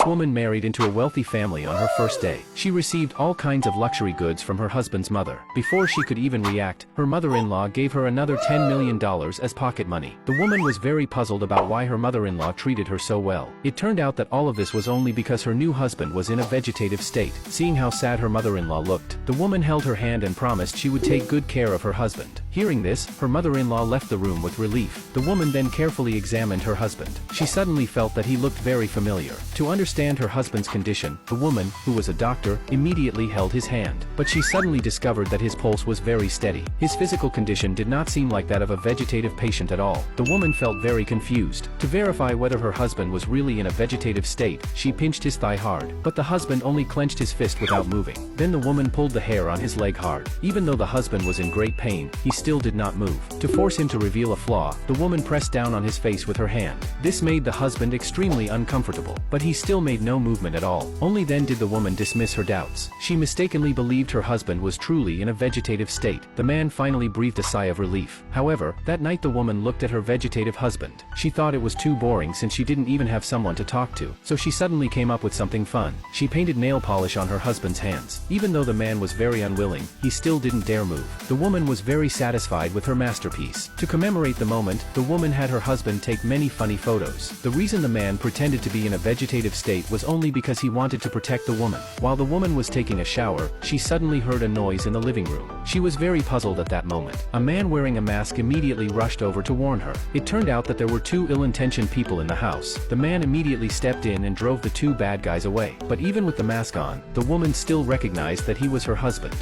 This woman married into a wealthy family on her first day. She received all kinds of luxury goods from her husband's mother. Before she could even react, her mother-in-law gave her another $10 million as pocket money. The woman was very puzzled about why her mother-in-law treated her so well. It turned out that all of this was only because her new husband was in a vegetative state. Seeing how sad her mother-in-law looked, the woman held her hand and promised she would take good care of her husband. Hearing this, her mother-in-law left the room with relief. The woman then carefully examined her husband. She suddenly felt that he looked very familiar. To understand her husband's condition, the woman, who was a doctor, immediately held his hand. But she suddenly discovered that his pulse was very steady. His physical condition did not seem like that of a vegetative patient at all. The woman felt very confused. To verify whether her husband was really in a vegetative state, she pinched his thigh hard. But the husband only clenched his fist without moving. Then the woman pulled the hair on his leg hard. Even though the husband was in great pain, he still did not move. To force him to reveal a flaw, the woman pressed down on his face with her hand. This made the husband extremely uncomfortable, but he still made no movement at all. Only then did the woman dismiss her doubts. She mistakenly believed her husband was truly in a vegetative state. The man finally breathed a sigh of relief. However, that night the woman looked at her vegetative husband. She thought it was too boring since she didn't even have someone to talk to, so she suddenly came up with something fun. She painted nail polish on her husband's hands. Even though the man was very unwilling, he still didn't dare move. The woman was very satisfied with her masterpiece. To commemorate the moment, the woman had her husband take many funny photos. The reason the man pretended to be in a vegetative state was only because he wanted to protect the woman. While the woman was taking a shower, she suddenly heard a noise in the living room. She was very puzzled at that moment. A man wearing a mask immediately rushed over to warn her. It turned out that there were two ill-intentioned people in the house. The man immediately stepped in and drove the two bad guys away. But even with the mask on, the woman still recognized that he was her husband.